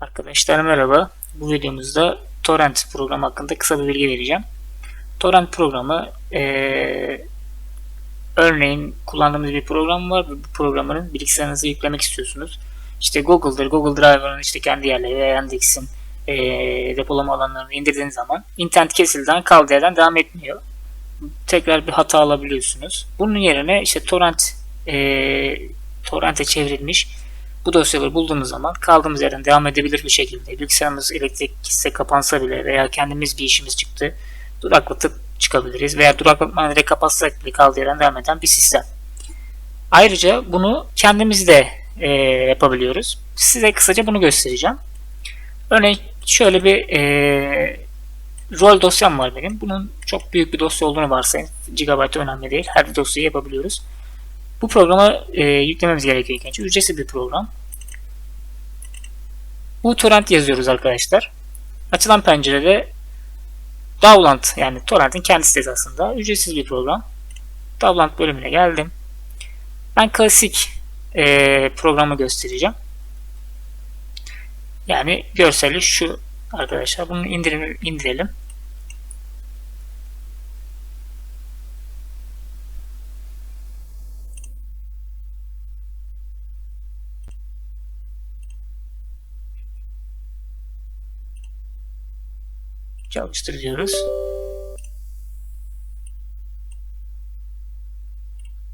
Arkadaşlar merhaba. Bu videomuzda Torrent programı hakkında kısa bir bilgi vereceğim. Torrent programı örneğin kullandığımız bir program var ve bu programın bilgisayarınıza yüklemek istiyorsunuz. İşte Google'dır, Google Drive'ın işte kendi yerleri veya Yandex'in depolama alanlarını indirdiğiniz zaman internet kesildiğinden kaldığı yerden devam etmiyor. Tekrar bir hata alabiliyorsunuz. Bunun yerine işte torrent'e çevrilmiş bu dosyaları bulduğumuz zaman kaldığımız yerden devam edebilir bir şekilde. Bilgisayarımız elektrik gitse kapansa bile veya kendimiz bir işimiz çıktı duraklatıp çıkabiliriz. Veya duraklatmadan direkt kapatsak bile kaldığı yerden devam eden bir sistem. Ayrıca bunu kendimiz de yapabiliyoruz. Size kısaca bunu göstereceğim. Örneğin şöyle bir rol dosyam var benim. Bunun çok büyük bir dosya olduğunu varsayın. Gigabyte önemli değil. Her dosyayı yapabiliyoruz. Bu programı yüklememiz gerekiyor ilk önce. Ücretsiz bir program. Bu torrent yazıyoruz arkadaşlar. Açılan pencerede Download yani torrentin kendisi de aslında ücretsiz bir program. Download bölümüne geldim. Ben klasik programı göstereceğim. Yani görseli şu arkadaşlar. Bunu indirelim. Çalıştır diyoruz.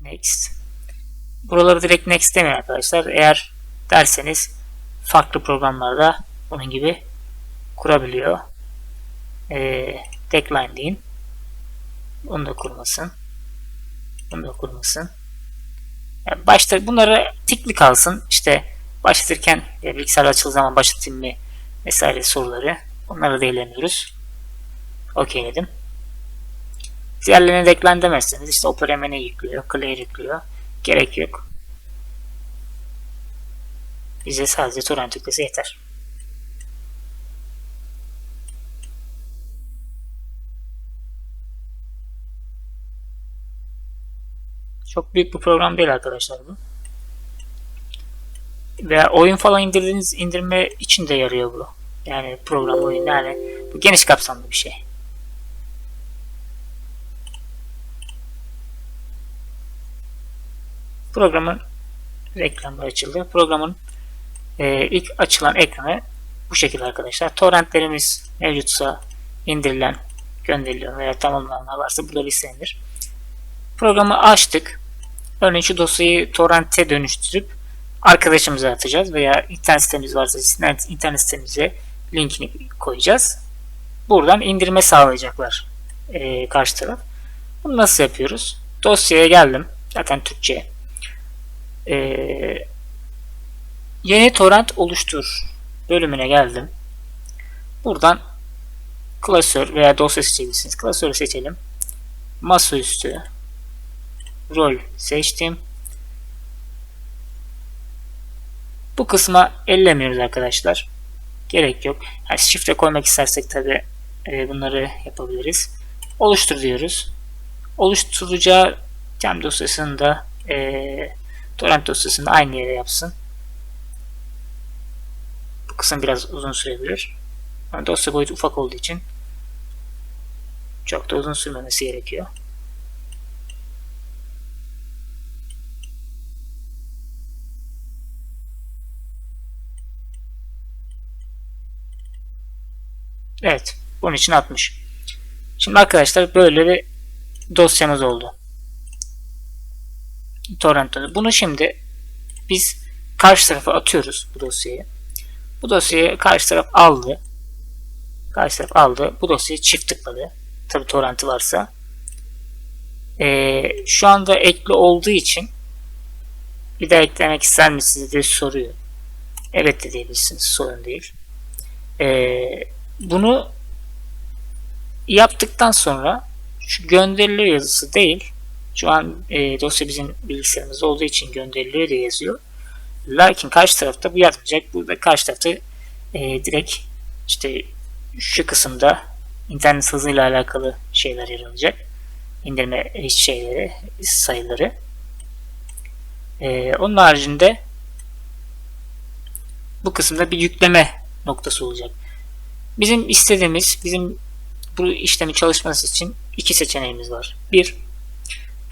Next. Buraları direkt next demiyor arkadaşlar. Eğer derseniz farklı programlarda bunun gibi kurabiliyor. Decline deyin. Bunu da kurmasın. Bunu da kurmasın. Yani başta bunları tikli kalsın. İşte başlatırken bilgisayar açıldığı zaman başlatayım mı vesaire soruları. Onları da elemiyoruz. Okeyledim. Diğerlerine decline demezseniz işte Opera MN yüklüyor, Clear yüklüyor. Gerek yok. Bize sadece torrent yüklese yeter. Çok büyük bir program değil arkadaşlar bu. Veya oyun falan indirme için de yarıyor bu. Yani program oyun yani bu geniş kapsamlı bir şey. Programın reklamı açıldı. Programın ilk açılan ekranı bu şekilde arkadaşlar. Torrentlerimiz mevcutsa indirilen, gönderiliyor veya tamamlanan varsa burada listelenir. Programı açtık. Örneğin şu dosyayı torrent'e dönüştürüp arkadaşımıza atacağız veya internet sitemiz varsa internet sitemize linkini koyacağız. Buradan indirme sağlayacaklar karşı taraf. Bunu nasıl yapıyoruz? Dosyaya geldim. Zaten Türkçe. Yeni torrent oluştur bölümüne geldim. Buradan klasör veya dosya seçebilirsiniz. Klasörü seçelim. Masaüstü rol seçtim. Bu kısma ellemiyoruz arkadaşlar. Gerek yok. Yani şifre koymak istersek tabi bunları yapabiliriz. Oluştur diyoruz. Oluşturacağı tem dosyasını da torrent dosyasını aynı yere yapsın. Bu kısım biraz uzun sürebilir. Yani dosya boyutu ufak olduğu için çok da uzun sürmemesi gerekiyor. Evet. Bunun için atmış. Şimdi arkadaşlar böyle bir dosyamız oldu. Torrent. Bunu şimdi biz karşı tarafa atıyoruz bu dosyayı. Bu dosyayı karşı taraf aldı. Karşı taraf aldı. Bu dosyayı çift tıkladı. Tabi torrenti varsa. Şu anda ekli olduğu için bir daha eklemek ister misiniz diye soruyor. Evet de diyebilirsiniz. Sorun değil. Bunu yaptıktan sonra şu gönderiliyor yazısı değil. Şu an dosya bizim bilgisayarımızda olduğu için gönderiliyor diye yazıyor. Lakin karşı tarafta bu yazmayacak. Burada karşı tarafta direkt işte şu kısımda internet hızıyla alakalı şeyler yer alacak. İndirme şeyleri, sayıları. Onun haricinde bu kısımda bir yükleme noktası olacak. Bizim istediğimiz, bizim bu işlemin çalışması için iki seçeneğimiz var. Bir,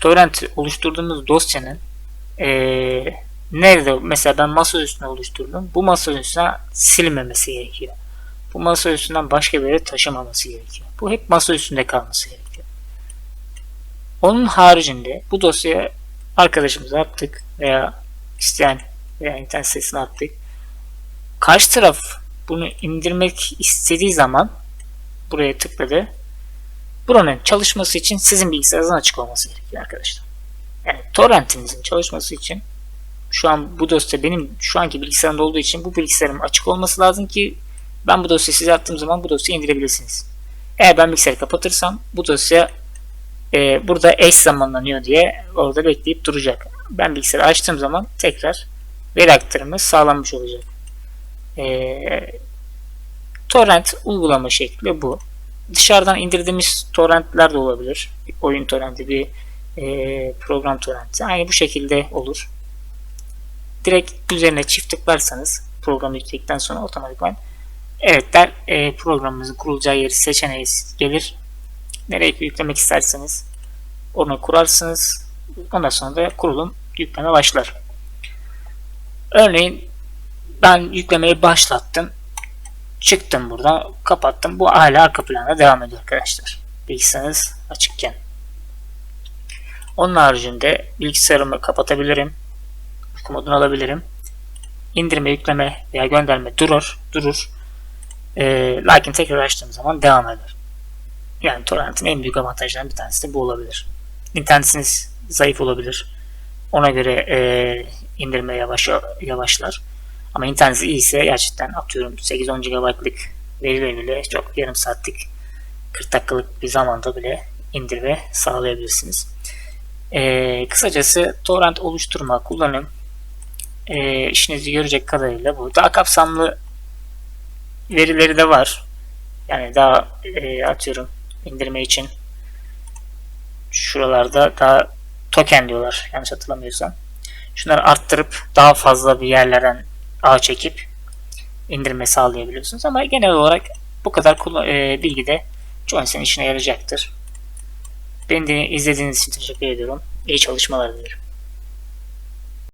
torrent oluşturduğumuz dosyanın nerede, mesela ben masa üstüne oluşturdum. Bu masa üstüne silmemesi gerekiyor. Bu masa üstünden başka bir yere taşımaması gerekiyor. Bu hep masa üstünde kalması gerekiyor. Onun haricinde bu dosyaya arkadaşımıza attık veya isteyen veya internet sitesine attık. Karşı taraf bunu indirmek istediği zaman buraya tıkladı. Buranın çalışması için sizin bilgisayarınızın açık olması gerekiyor arkadaşlar. Yani torrentinizin çalışması için şu an bu dosya benim şu anki bilgisayarımda olduğu için bu bilgisayarım açık olması lazım ki ben bu dosyayı size attığım zaman bu dosyayı indirebilirsiniz. Eğer ben bilgisayarı kapatırsam bu dosya burada eş zamanlanıyor diye orada bekleyip duracak. Ben bilgisayarı açtığım zaman tekrar veri aktarımı sağlanmış olacak. Torrent uygulama şekli bu. Dışarıdan indirdiğimiz torrentler de olabilir. Bir oyun torrenti, bir program torrenti. Aynı bu şekilde olur. Direkt üzerine çift tıklarsanız programı yükledikten sonra otomatikman evet der, programımızın kurulacağı yeri seçeneği gelir. Nereye yüklemek isterseniz onu kurarsınız. Ondan sonra da kurulum yükleme başlar. Örneğin ben yüklemeyi başlattım. Çıktım buradan, kapattım. Bu hala arka planda devam ediyor arkadaşlar. Bilgisayarınız açıkken. Onun haricinde bilgisayarımı kapatabilirim. Uyku modunu alabilirim. İndirme, yükleme veya gönderme durur. Lakin tekrar açtığım zaman devam eder. Yani torrentin en büyük avantajlarından bir tanesi de bu olabilir. İnternetiniz zayıf olabilir. Ona göre indirme yavaşlar. Ama internetiniz iyiyse gerçekten atıyorum 8-10 GB'lık verileri bile çok yarım saatlik 40 dakikalık bir zamanda bile indirme sağlayabilirsiniz. Kısacası torrent oluşturma, kullanım işinizi görecek kadarıyla bu. Daha kapsamlı verileri de var. Yani daha atıyorum indirme için şuralarda daha token diyorlar yanlış hatırlamıyorsam. Şunları arttırıp daha fazla bir yerlerden ağ çekip indirme sağlayabiliyorsunuz. Ama genel olarak bu kadar bilgi de çoğu insanın işine yarayacaktır. Beni izlediğiniz için teşekkür ediyorum. İyi çalışmalar dilerim.